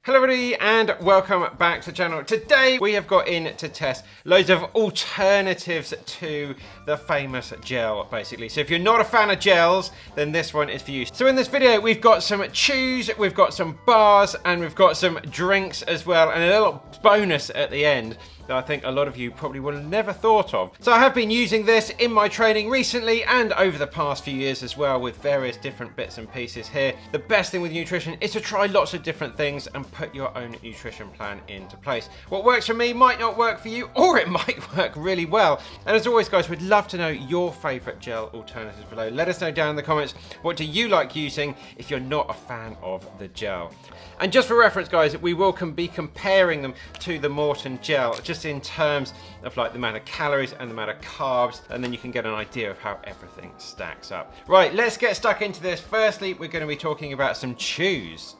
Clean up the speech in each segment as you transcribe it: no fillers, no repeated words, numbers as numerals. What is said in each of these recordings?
Hello everybody and welcome back to the channel. Today we have got in to test loads of alternatives to the famous gel basically. So if you're not a fan of gels, then this one is for you. So in this video we've got some chews, we've got some bars and we've got some drinks as well, and a little bonus at the end that I think a lot of you probably would have never thought of. So I have been using this in my training recently and over the past few years as well with various different bits and pieces here. The best thing with nutrition is to try lots of different things and put your own nutrition plan into place. What works for me might not work for you, or it might work really well. And as always guys, we'd love to know your favourite gel alternatives below. Let us know down in the comments, what do you like using if you're not a fan of the gel. And just for reference guys, we will be comparing them to the Maurten gel, just in terms of like the amount of calories and the amount of carbs, and then you can get an idea of how everything stacks up. Right, let's get stuck into this. Firstly, we're going to be talking about some chews.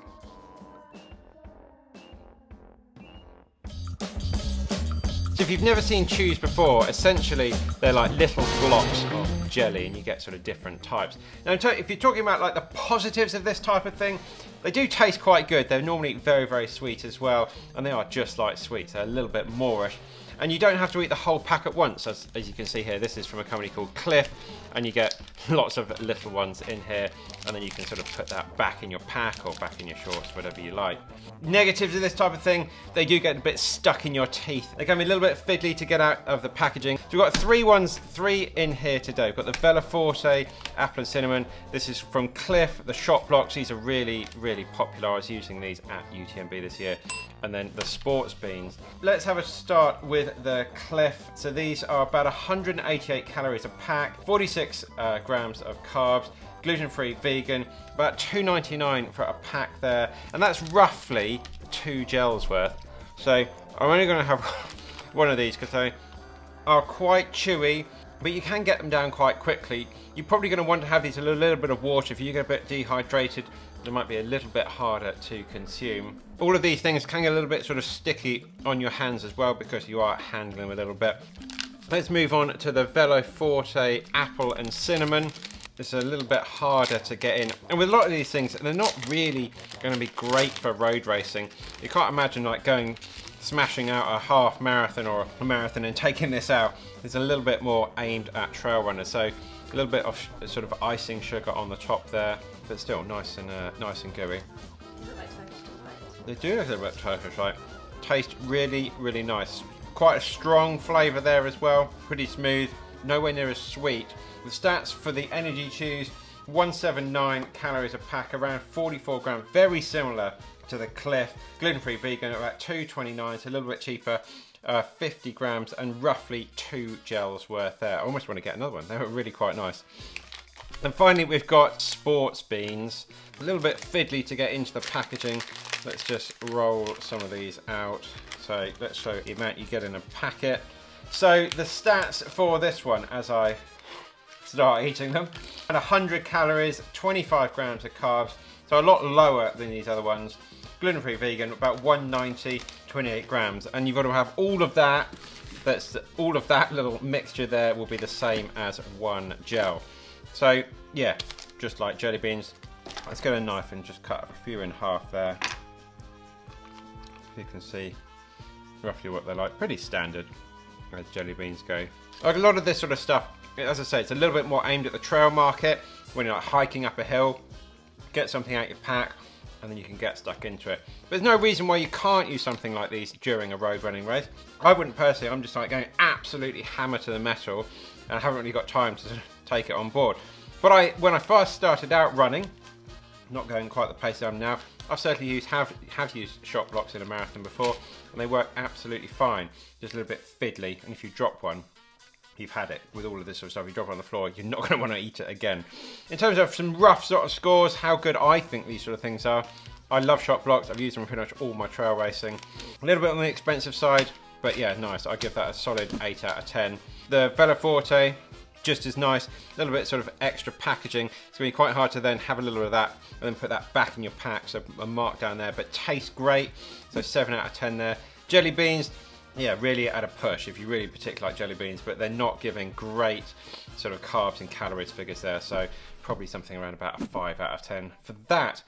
So if you've never seen chews before, essentially they're like little blocks of jelly and you get sort of different types. Now if you're talking about like the positives of this type of thing, they do taste quite good. They're normally very, very sweet as well, and they are just like sweets. They're a little bit moreish. And you don't have to eat the whole pack at once, as you can see here. This is from a company called Clif, and you get lots of little ones in here, and then you can sort of put that back in your pack or back in your shorts, whatever you like. Negatives of this type of thing, they do get a bit stuck in your teeth. They can be a little bit fiddly to get out of the packaging. So we've got three in here today. We've got the Veloforte, apple and cinnamon. This is from Clif, the shot blocks. These are really, really popular. I was using these at UTMB this year. And then the sports beans. Let's have a start with the Clif. So these are about 188 calories a pack, 46 grams of carbs, gluten-free, vegan, about $2.99 for a pack there, and that's roughly 2 gels worth. So I'm only going to have one of these because they are quite chewy, but you can get them down quite quickly. You're probably going to want to have these in a little bit of water. If you get a bit dehydrated, it might be a little bit harder to consume. All of these things can get a little bit sort of sticky on your hands as well because you are handling them a little bit. Let's move on to the Veloforte apple and cinnamon. This is a little bit harder to get in. And with a lot of these things, they're not really going to be great for road racing. You can't imagine like smashing out a half marathon or a marathon and taking this out. It's a little bit more aimed at trail runners. So a little bit of sort of icing sugar on the top there, but still nice and gooey. They do look a little bit Turkish like. Taste really, really nice. Quite a strong flavour there as well. Pretty smooth. Nowhere near as sweet. The stats for the energy chews: 179 calories a pack, around 44 grams. Very similar to the Clif. Gluten-free, vegan, about $2.29, so a little bit cheaper. 50 grams and roughly 2 gels worth there. I almost want to get another one. They were really quite nice. And finally we've got sports beans. A little bit fiddly to get into the packaging. Let's just roll some of these out. So let's show the amount you get in a packet. So the stats for this one as I start eating them: 100 calories, 25 grams of carbs, so a lot lower than these other ones. Gluten-free, vegan, about 190, 28 grams, and you've got to have all of that. All of that little mixture there will be the same as one gel. So yeah, just like jelly beans. Let's get a knife and just cut a few in half there. You can see roughly what they're like. Pretty standard as jelly beans go. Like a lot of this sort of stuff, as I say, it's a little bit more aimed at the trail market. When you're like hiking up a hill, get something out your pack, and then you can get stuck into it. But there's no reason why you can't use something like these during a road running race. I wouldn't personally. I'm just like going absolutely hammer to the metal, and I haven't really got time to take it on board. But when I first started out running, not going quite the pace I am now, I've certainly have used shot blocks in a marathon before, and they work absolutely fine. Just a little bit fiddly, and if you drop one, you've had it. With all of this sort of stuff, you drop it on the floor, you're not going to want to eat it again. In terms of some rough sort of scores, how good I think these sort of things are, I love shot blocks. I've used them in pretty much all my trail racing. A little bit on the expensive side, but yeah, nice. I give that a solid 8 out of 10. The Veloforte, just as nice. A little bit sort of extra packaging. It's going to be quite hard to then have a little of that and then put that back in your pack. So a mark down there, but tastes great. So 7 out of 10 there. Jelly beans, yeah, really at a push if you really particularly like jelly beans, but they're not giving great sort of carbs and calories figures there. So probably something around about a 5 out of 10 for that.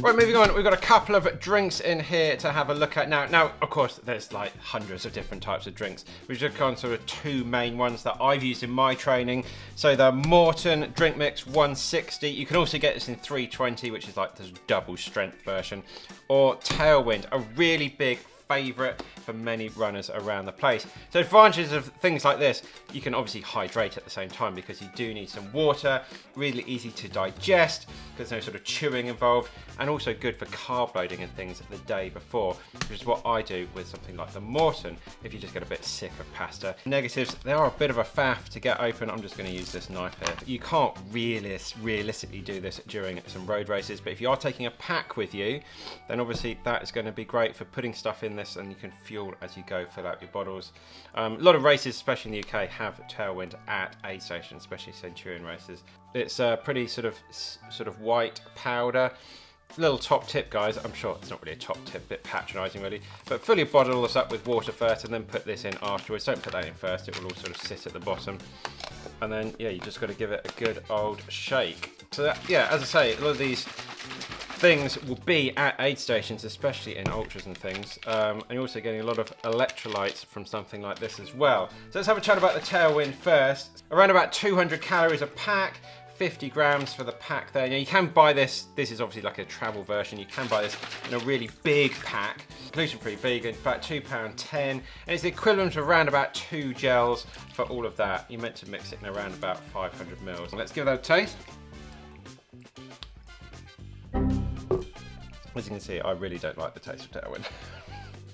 Right, moving on, we've got a couple of drinks in here to have a look at now. Now, of course, there's like hundreds of different types of drinks. We've just gone sort of two main ones that I've used in my training. So the Maurten Drink Mix 160. You can also get this in 320, which is like the double strength version, or Tailwind, a really big favourite for many runners around the place. So advantages of things like this, you can obviously hydrate at the same time because you do need some water, really easy to digest, there's no sort of chewing involved, and also good for carb loading and things the day before, which is what I do with something like the Maurten if you just get a bit sick of pasta. Negatives, they are a bit of a faff to get open. I'm just going to use this knife here. You can't realistically do this during some road races, but if you are taking a pack with you, then obviously that is going to be great for putting stuff in this, and you can fuel as you go, fill out your bottles. A lot of races, especially in the UK, have Tailwind at aid stations, especially Centurion races. It's a pretty sort of white powder. Little top tip, guys. I'm sure it's not really a top tip, a bit patronising really, but fill your bottles up with water first and then put this in afterwards. Don't put that in first, it will all sort of sit at the bottom. And then, yeah, you just got to give it a good old shake. So that, yeah, as I say, a lot of these things will be at aid stations, especially in ultras and things, and you're also getting a lot of electrolytes from something like this as well. So let's have a chat about the Tailwind first. Around about 200 calories a pack, 50 grams for the pack there. Now you can buy this is obviously like a travel version, you can buy this in a really big pack, gluten-free vegan, about £2.10, and it's the equivalent of around about 2 gels for all of that. You're meant to mix it in around about 500 mils. Let's give that a taste. As you can see, I really don't like the taste of Tailwind.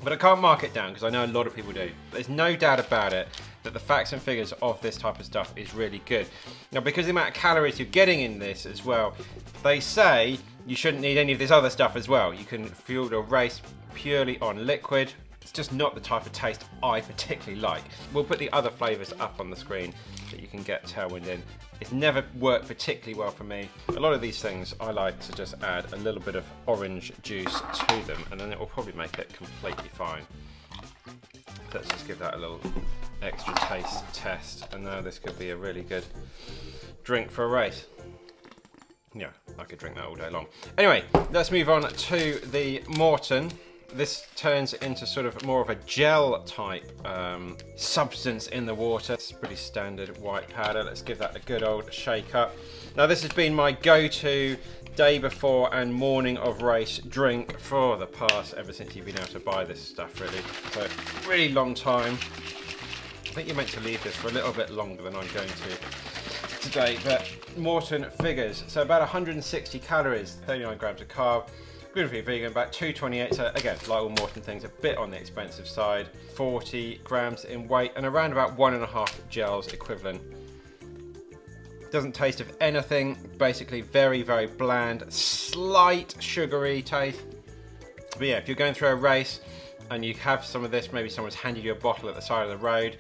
But I can't mark it down because I know a lot of people do. There's no doubt about it that the facts and figures of this type of stuff is really good. Now, because of the amount of calories you're getting in this as well, they say you shouldn't need any of this other stuff as well. You can fuel your race purely on liquid. It's just not the type of taste I particularly like. We'll put the other flavours up on the screen that you can get Tailwind in. It's never worked particularly well for me. A lot of these things I like to just add a little bit of orange juice to them, and then it will probably make it completely fine. Let's just give that a little extra taste test, and now this could be a really good drink for a race. Yeah, I could drink that all day long. Anyway, let's move on to the Maurten. This turns into sort of more of a gel type substance in the water. It's pretty standard white powder. Let's give that a good old shake up. Now this has been my go-to day before and morning of race drink for the past, ever since you've been able to buy this stuff really. So really long time. I think you're meant to leave this for a little bit longer than I'm going to today, but Maurten figures. So about 160 calories, 39 grams of carb. Gluten-free vegan, about 228, so again, like all Maurten things, a bit on the expensive side. 40 grams in weight and around about 1.5 gels equivalent. Doesn't taste of anything, basically very, very bland, slight sugary taste. But yeah, if you're going through a race and you have some of this, maybe someone's handed you a bottle at the side of the road,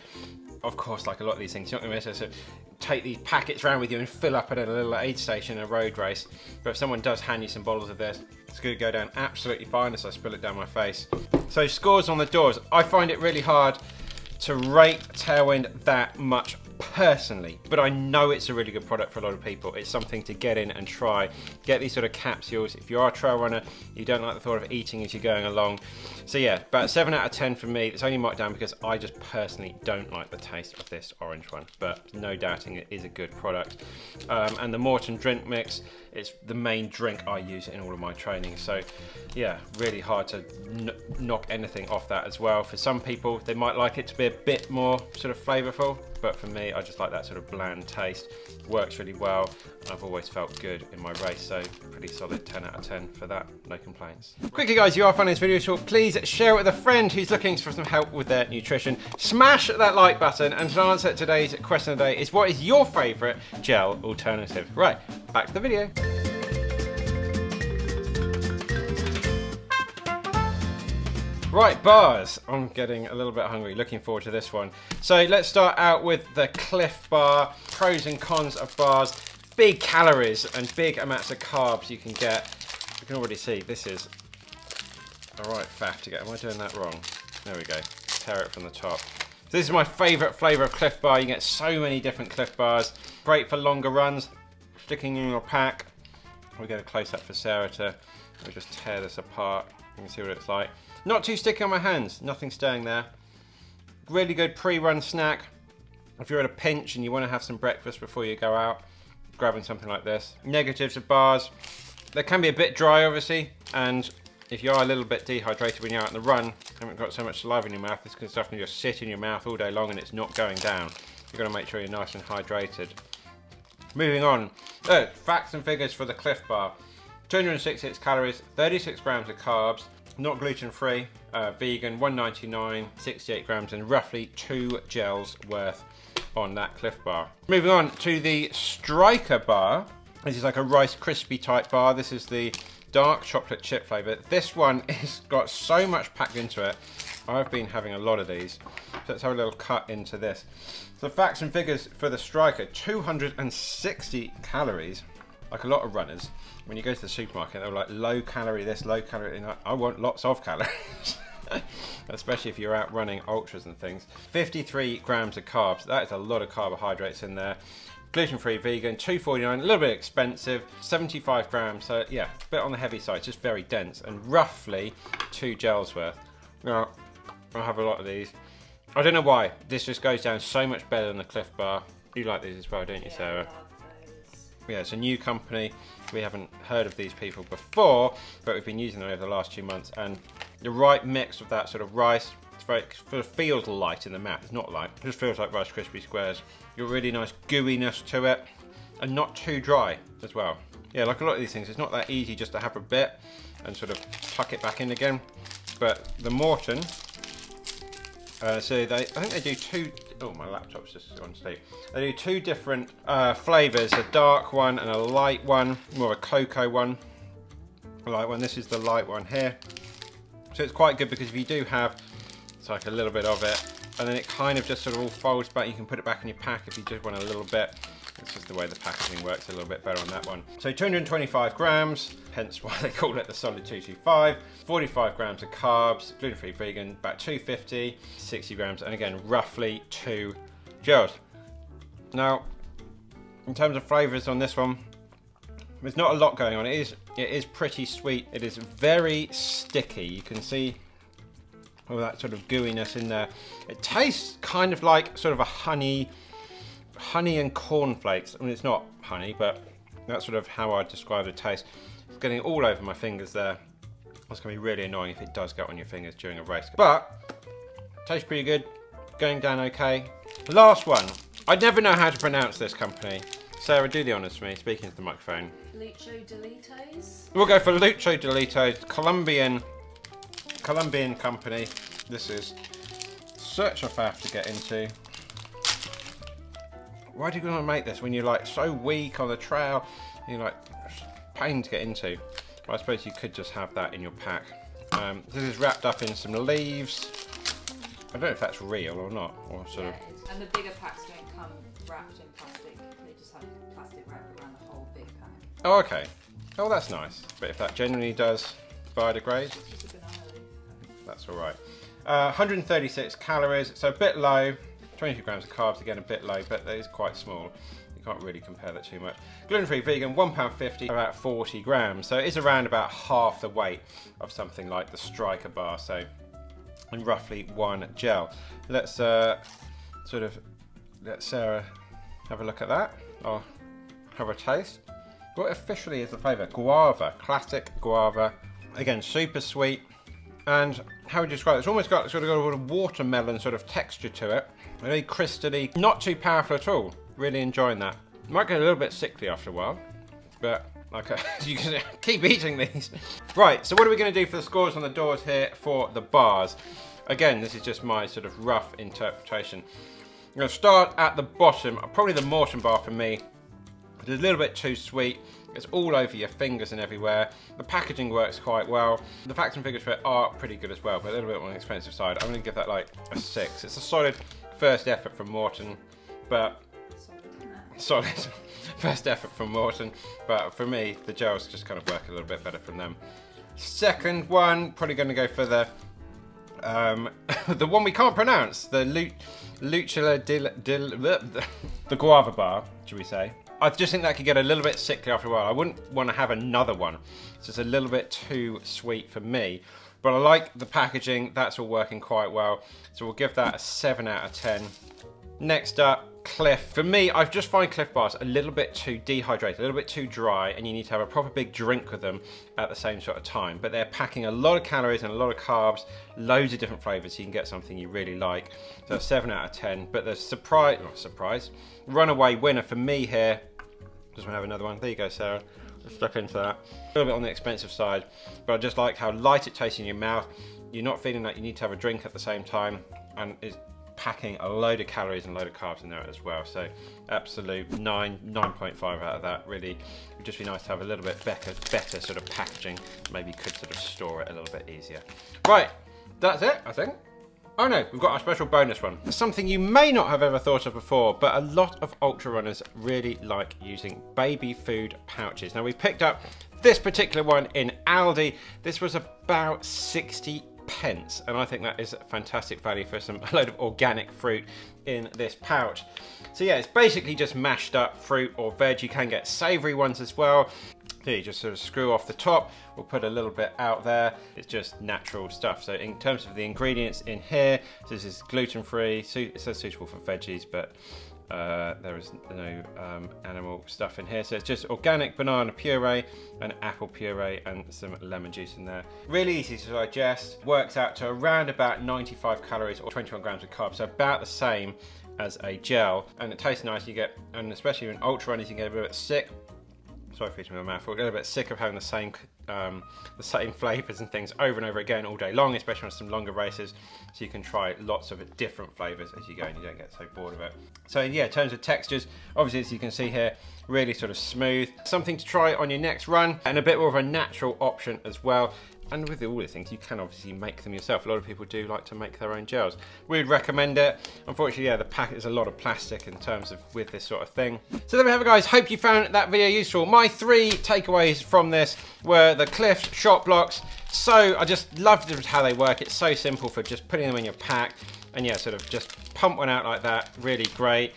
of course, like a lot of these things, you're not going to miss it. So take these packets around with you and fill up at a little aid station in a road race. But if someone does hand you some bottles of this, it's going to go down absolutely fine as I spill it down my face. So scores on the doors. I find it really hard to rate Tailwind that much personally, but I know it's a really good product for a lot of people. It's something to get in and try. Get these sort of capsules. If you are a trail runner, you don't like the thought of eating as you're going along. So yeah, about 7 out of 10 for me. It's only marked down because I just personally don't like the taste of this orange one, but no doubting it is a good product. And the Maurten Drink Mix, it's the main drink I use in all of my training. So yeah, really hard to knock anything off that as well. For some people, they might like it to be a bit more sort of flavorful, but for me, I just like that sort of bland taste. Works really well. I've always felt good in my race, so pretty solid 10 out of 10 for that. No complaints. Quickly guys, you are finding this video short, please share it with a friend who's looking for some help with their nutrition. Smash that like button, and to answer today's question of the day is, what is your favourite gel alternative? Right, back to the video. Right, bars. I'm getting a little bit hungry, looking forward to this one. So let's start out with the Clif Bar. Pros and cons of bars. Big calories and big amounts of carbs you can get. You can already see this is a right faff to get. Am I doing that wrong? There we go. Tear it from the top. So this is my favourite flavour of Clif Bar. You can get so many different Clif Bars. Great for longer runs, sticking in your pack. We'll get a close up for Sarah to Let me just tear this apart. You can see what it's like. Not too sticky on my hands, nothing staying there. Really good pre-run snack. If you're at a pinch and you want to have some breakfast before you go out, grabbing something like this. Negatives of bars. They can be a bit dry, obviously, and if you are a little bit dehydrated when you're out on the run, haven't got so much saliva in your mouth, this can stuff can just sit in your mouth all day long and it's not going down. You've got to make sure you're nice and hydrated. Moving on. Facts and figures for the Clif Bar. 266 calories, 36 grams of carbs, not gluten-free, vegan, 199, 68 grams, and roughly 2 gels worth on that Clif Bar. Moving on to the Styrkr Bar. This is like a Rice Krispie type bar. This is the dark chocolate chip flavour. This one has got so much packed into it. I've been having a lot of these. So let's have a little cut into this. So facts and figures for the Styrkr, 260 calories. Like a lot of runners, when you go to the supermarket, they're like low calorie this, low calorie that. I want lots of calories. Especially if you're out running ultras and things. 53 grams of carbs. That is a lot of carbohydrates in there. Gluten-free, vegan, $2.49, a little bit expensive, 75 grams, so yeah, a bit on the heavy side, just very dense, and roughly 2 gels worth. Now, I'll have a lot of these. I don't know why, this just goes down so much better than the Clif Bar. You like these as well, don't you, Sarah? Yeah, it's a new company. We haven't heard of these people before, but we've been using them over the last 2 months, and the right mix of that sort of rice, it sort of feels light in the mouth. It's not light, it just feels like Rice Krispie Squares. Got really nice gooiness to it, and not too dry as well. Yeah, like a lot of these things, it's not that easy just to have a bit and sort of tuck it back in again. But the Maurten, I think they do two, oh my laptop's just on sleep. They do 2 different flavours, a dark one and a light one, more a cocoa one. A light one, this is the light one here. So it's quite good because if you do have, it's like a little bit of it, and then it kind of just sort of all folds back. You can put it back in your pack if you just want a little bit. It's just the way the packaging works a little bit better on that one. So 225 grams, hence why they call it the Solid 225. 45 grams of carbs, gluten-free, vegan, about 250, 60 grams, and again, roughly 2 gels. Now, in terms of flavours on this one, there's not a lot going on. It is pretty sweet. It is very sticky. You can see all that sort of gooiness in there. It tastes kind of like sort of a honey and cornflakes. I mean, it's not honey, but that's sort of how I describe the taste. It's getting all over my fingers there. That's going to be really annoying if it does get on your fingers during a race. But, tastes pretty good. Going down okay. Last one. I never know how to pronounce this company. Sarah, do the honours for me, speaking to the microphone. Lucho Dillitos. We'll go for Lucho Dillitos, Colombian company. This is such a faff to get into. Why do you want to make this when you're like so weak on the trail? You're like pain to get into. Well, I suppose you could just have that in your pack. This is wrapped up in some leaves. I don't know if that's real or not, or sort of. And the bigger packs don't come wrapped in plastic. They just have plastic wrapped around the whole big pack. Oh, okay. Oh, that's nice. But if that genuinely does biodegrade, that's all right. 136 calories, so a bit low. 22 grams of carbs, again a bit low, but that is quite small. You can't really compare that too much. Gluten-free, vegan, £1.50, about 40 grams. So it is around about half the weight of something like the Styrkr Bar, so and roughly 1 gel. Let's let Sarah have a look at that. I'll have a taste. What officially is the flavour? Guava, classic guava. Again, super sweet. And how would you describe it? It's almost got sort of a watermelon sort of texture to it. Very crystally, not too powerful at all. Really enjoying that. Might get a little bit sickly after a while, but okay, you can keep eating these. Right, so what are we going to do for the scores on the doors here for the bars? Again, this is just my sort of rough interpretation. I'm going to start at the bottom, probably the Maurten bar for me. It's a little bit too sweet. It's all over your fingers and everywhere. The packaging works quite well. The facts and figures for it are pretty good as well, but a little bit on the expensive side. I'm going to give that like a 6. It's a solid first effort from Maurten, but solid first effort from Maurten. But for me, the gels just kind of work a little bit better from them. Second one, probably going to go for the the one we can't pronounce, the Lucho Dillitos, the guava bar, should we say? I just think that could get a little bit sickly after a while. I wouldn't want to have another one. It's just a little bit too sweet for me. But I like the packaging. That's all working quite well. So we'll give that a 7 out of 10. Next up, Clif. For me, I just find Clif Bars a little bit too dehydrated, a little bit too dry, and you need to have a proper big drink with them at the same sort of time. But they're packing a lot of calories and a lot of carbs, loads of different flavors, so you can get something you really like. So 7 out of 10. But the runaway winner for me here. Just want to have another one. There you go, Sarah. Let's step into that. A little bit on the expensive side, but I just like how light it tastes in your mouth. You're not feeling like you need to have a drink at the same time, and it's packing a load of calories and a load of carbs in there as well. So absolute 9.5 out of that. Really, it would just be nice to have a little bit better sort of packaging. Maybe could sort of store it a little bit easier. Right, that's it, I think. Oh no, we've got our special bonus one. Something you may not have ever thought of before, but a lot of ultra runners really like using baby food pouches. Now we picked up this particular one in Aldi. This was about 60 pence, and I think that is fantastic value for a load of organic fruit in this pouch. So yeah, it's basically just mashed up fruit or veg. You can get savoury ones as well. Here, you just sort of screw off the top. We'll put a little bit out there. It's just natural stuff. So in terms of the ingredients in here, this is gluten-free. It says suitable for veggies, but there is no animal stuff in here. So it's just organic banana puree and apple puree and some lemon juice in there. Really easy to digest. Works out to around about 95 calories or 21 grams of carbs. So about the same as a gel. And it tastes nice. You get, and especially in ultra runners, you get a bit sick. Sorry for eating my mouth. We'll get a bit sick of having the same flavours and things over and over again all day long, especially on some longer races. So you can try lots of different flavours as you go and you don't get so bored of it. So yeah, in terms of textures, obviously as you can see here, really sort of smooth. Something to try on your next run and a bit more of a natural option as well. And with all these things, you can obviously make them yourself. A lot of people do like to make their own gels. We'd recommend it. Unfortunately, yeah, the packet is a lot of plastic in terms of with this sort of thing. So there we have it, guys. Hope you found that video useful. My 3 takeaways from this were the Clif shot blocks. So I just loved how they work. It's so simple for just putting them in your pack. And yeah, sort of just pump one out like that. Really great.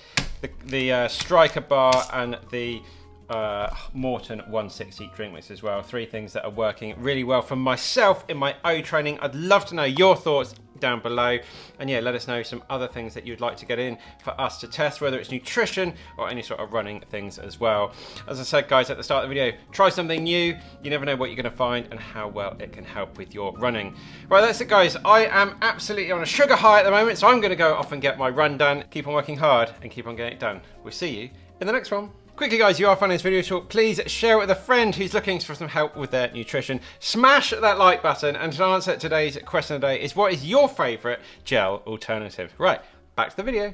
The Styrkr Bar and the Maurten 160 drink mix as well. 3 things that are working really well for myself in my own training. I'd love to know your thoughts down below, and yeah, let us know some other things that you'd like to get in for us to test, whether it's nutrition or any sort of running things as well. As I said, guys, at the start of the video, try something new. You never know what you're going to find and how well it can help with your running. Right, that's it, guys. I am absolutely on a sugar high at the moment, so I'm going to go off and get my run done. Keep on working hard and keep on getting it done. We'll see you in the next one. Quickly, guys, you are finding this video short. Please share it with a friend who's looking for some help with their nutrition. Smash that like button, and to answer today's question of the day is, what is your favourite gel alternative? Right, back to the video.